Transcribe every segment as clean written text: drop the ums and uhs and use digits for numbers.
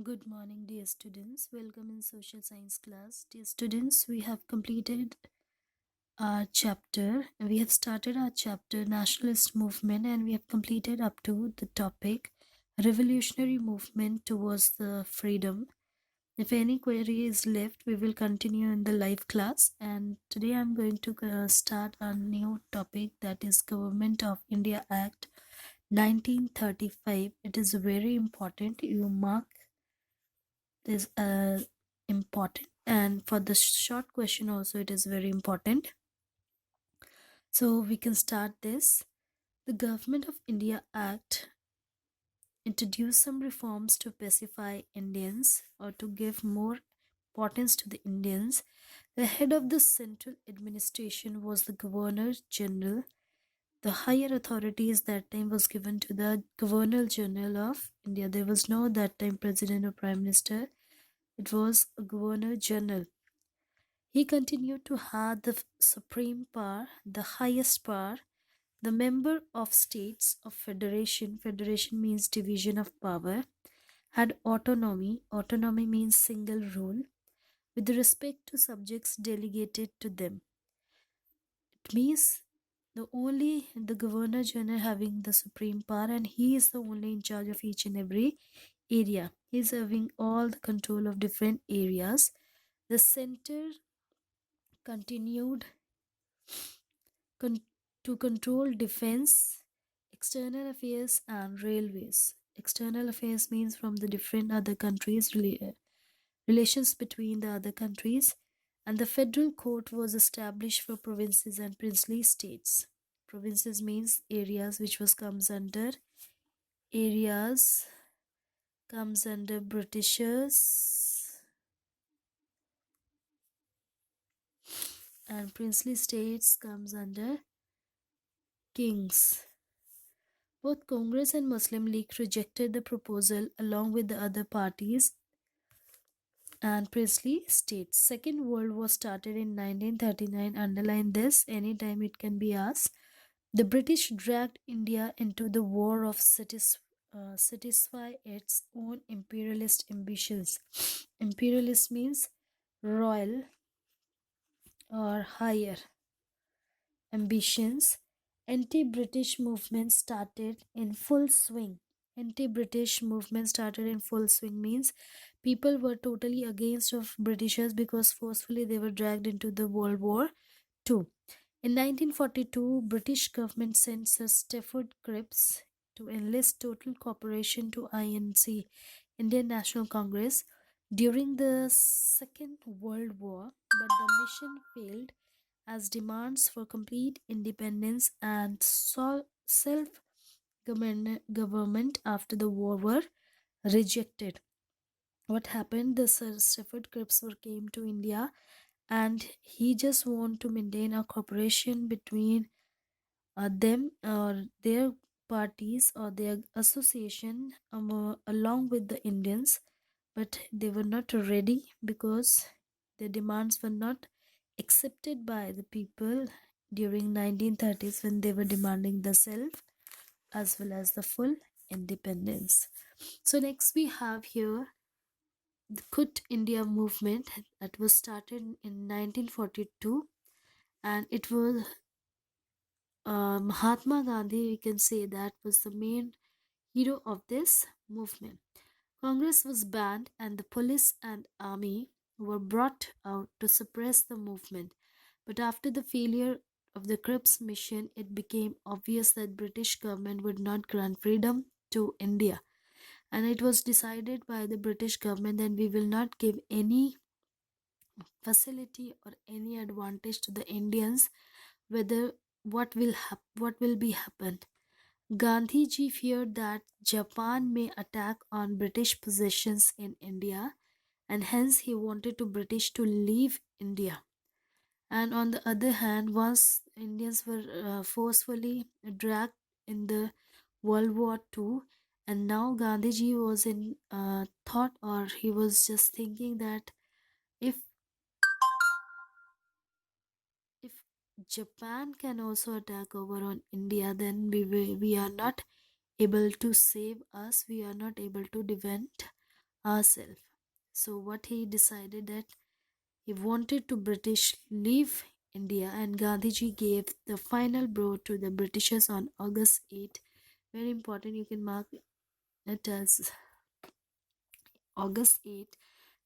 Good morning, dear students. Welcome in social science class. Dear students, we have completed our chapter. We have started our chapter Nationalist Movement and we have completed up to the topic Revolutionary Movement towards the Freedom. If any query is left, we will continue in the live class. And today I'm going to start a new topic, that is Government of India Act 1935. It is very important. You mark is important, and for the short question also it is very important, so we can start this. The Government of India Act introduced some reforms to pacify Indians, or to give more importance to the Indians. The head of the central administration was the Governor General. The higher authorities that time was given to the Governor General of India. There was no that time president or prime minister. It was a Governor General. He continued to have the supreme power, the highest power. The member of states of federation, federation means division of power, had autonomy. Autonomy means single rule with respect to subjects delegated to them. It means the governor general having the supreme power, and he is the only in charge of each and every area. He is having all the control of different areas. The center continued con- to control defense, external affairs, and railways. External affairs means from the different other countries, relations between the other countries, and the federal court was established for provinces and princely states. Provinces means areas comes under Britishers, and princely states comes under kings. Both Congress and Muslim League rejected the proposal along with the other parties and princely states. Second World War started in 1939. Underline this, anytime it can be asked. The British dragged India into the war of satisfy its own imperialist ambitions. Imperialist means royal or higher ambitions. Anti-British movement started in full swing. Anti-British movement started in full swing means people were totally against of Britishers because forcefully they were dragged into the World War II. In 1942, British government sent Sir Stafford Cripps to enlist total cooperation to INC, Indian National Congress, during the Second World War, but the mission failed as demands for complete independence and self government after the war were rejected. What happened? The Sir Stafford Cripps came to India, and he just want to maintain a cooperation between them or their parties or their association along with the Indians, but they were not ready because their demands were not accepted by the people during 1930s when they were demanding the self as well as the full independence. So next we have here the Quit India movement that was started in 1942, and it was Mahatma Gandhi, we can say, that was the main hero of this movement. Congress was banned and the police and army were brought out to suppress the movement. But after the failure of the Cripps mission, it became obvious that British government would not grant freedom to India. And it was decided by the British government that we will not give any facility or any advantage to the Indians, whether what will be happened. Gandhi ji feared that Japan may attack on British possessions in India, and hence he wanted to British to leave India. And on the other hand, once Indians were forcefully dragged in the World War II, and now Gandhiji was in thought, or he was just thinking that if if Japan can also attack over on India, then we are not able to save us. We are not able to defend ourselves. So what he decided that he wanted to British leave India, and Gandhiji gave the final blow to the Britishers on August 8. Very important, you can mark it as August 8,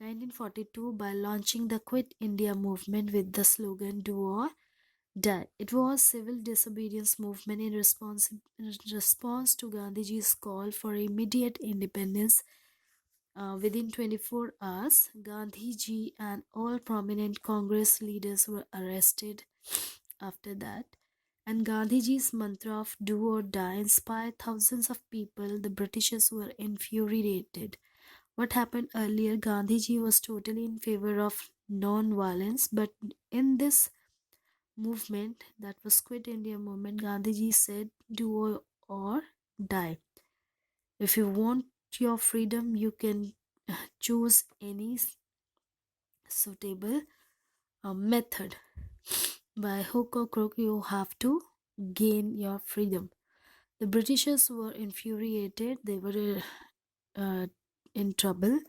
1942, by launching the Quit India movement with the slogan "Do or Die." It was civil disobedience movement in response to Gandhiji's call for immediate independence. Within 24 hours, Gandhiji and all prominent Congress leaders were arrested after that. And Gandhiji's mantra of "do or die" inspired thousands of people. The Britishers were infuriated. What happened earlier, Gandhiji was totally in favor of non-violence, but in this movement, that was Quit India movement, Gandhiji said do or die. If you want your freedom, you can choose any suitable method. By hook or crook, you have to gain your freedom. The Britishers were infuriated, they were in trouble,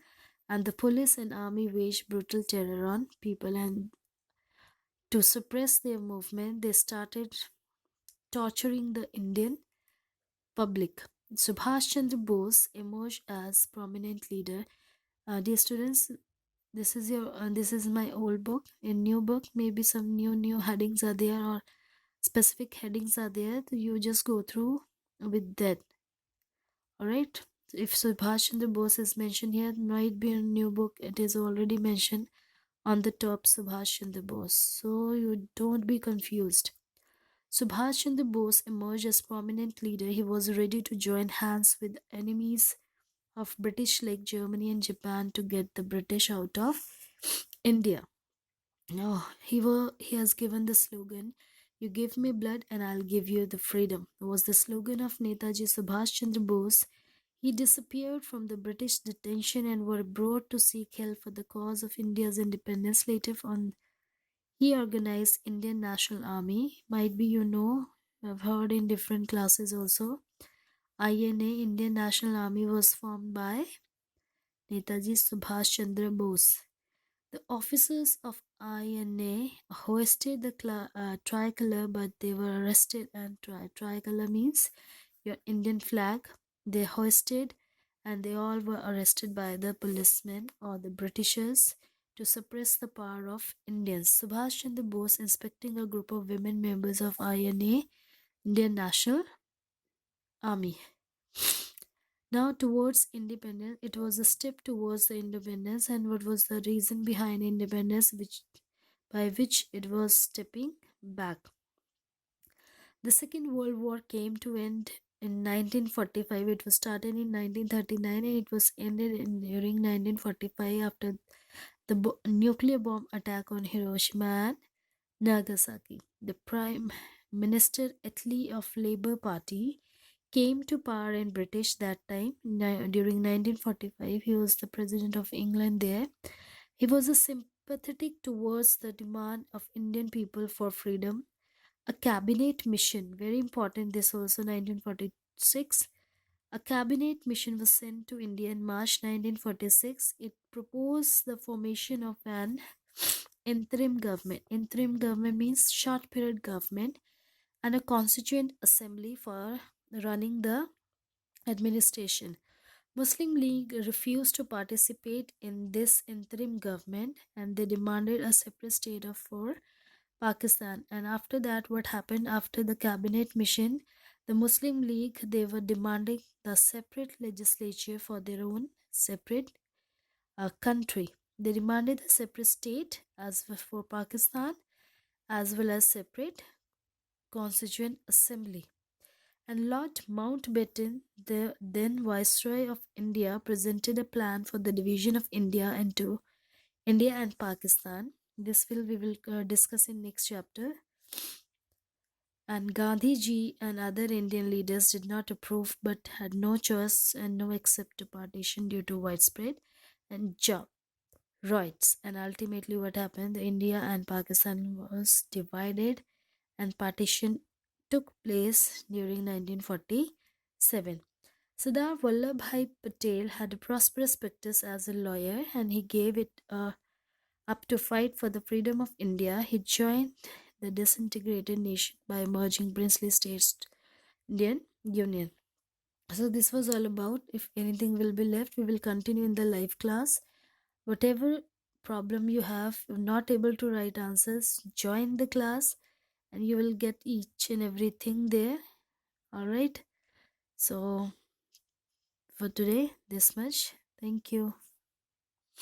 and the police and army waged brutal terror on people. And to suppress their movement, they started torturing the Indian public. Subhash Chandra Bose emerged as prominent leader. Dear students, this is my old book. In new book, maybe some new headings are there, or specific headings are there. So you just go through with that. All right. If Subhash Chandra Bose is mentioned here, might be a new book. It is already mentioned on the top, Subhash Chandra Bose. So you don't be confused. Subhash Chandra Bose emerged as prominent leader. He was ready to join hands with enemies of British like Germany and Japan to get the British out of India. Now he has given the slogan, "You give me blood and I'll give you the freedom." It was the slogan of Netaji Subhash Chandra Bose. He disappeared from the British detention and were brought to seek help for the cause of India's independence. Later on, he organized Indian National Army. Might be you know, I've heard in different classes also. INA, Indian National Army, was formed by Netaji Subhash Chandra Bose. The officers of INA hoisted the tricolor, but they were arrested. And tricolor means your Indian flag. They hoisted, and they all were arrested by the policemen or the Britishers to suppress the power of Indians. Subhash Chandra Bose, inspecting a group of women members of INA, Indian National Army. Now, towards independence, it was a step towards the independence, and what was the reason behind independence, by which it was stepping back? The Second World War came to end in 1945. It was started in 1939 and it was ended during 1945 after the nuclear bomb attack on Hiroshima and Nagasaki. The Prime Minister Attlee of Labour Party came to power in British that time during 1945. He was the president of England there. He was a sympathetic towards the demand of Indian people for freedom. A cabinet mission, very important, this also 1946. A cabinet mission was sent to India in March 1946. It proposed the formation of an interim government. Interim government means short period government, and a constituent assembly for running the administration. Muslim League refused to participate in this interim government, and they demanded a separate state for Pakistan. And after that, what happened after the cabinet mission? The Muslim League, they were demanding the separate legislature for their own separate country. They demanded a separate state as well for Pakistan, as well as separate constituent assembly. And Lord Mountbatten, the then Viceroy of India, presented a plan for the division of India into India and Pakistan. This we will discuss in next chapter. And Gandhiji and other Indian leaders did not approve, but had no choice and no accept to partition due to widespread and job rights. And ultimately, what happened? The India and Pakistan was divided, and partition took place during 1947. Sardar Vallabhbhai Patel had a prosperous practice as a lawyer, and he gave it up to fight for the freedom of India. He joined the disintegrated nation by merging princely states Indian Union. So this was all about. If anything will be left, we will continue in the live class. Whatever problem you have, you're not able to write answers, join the class and you will get each and everything there. All right. So for today, this much. Thank you.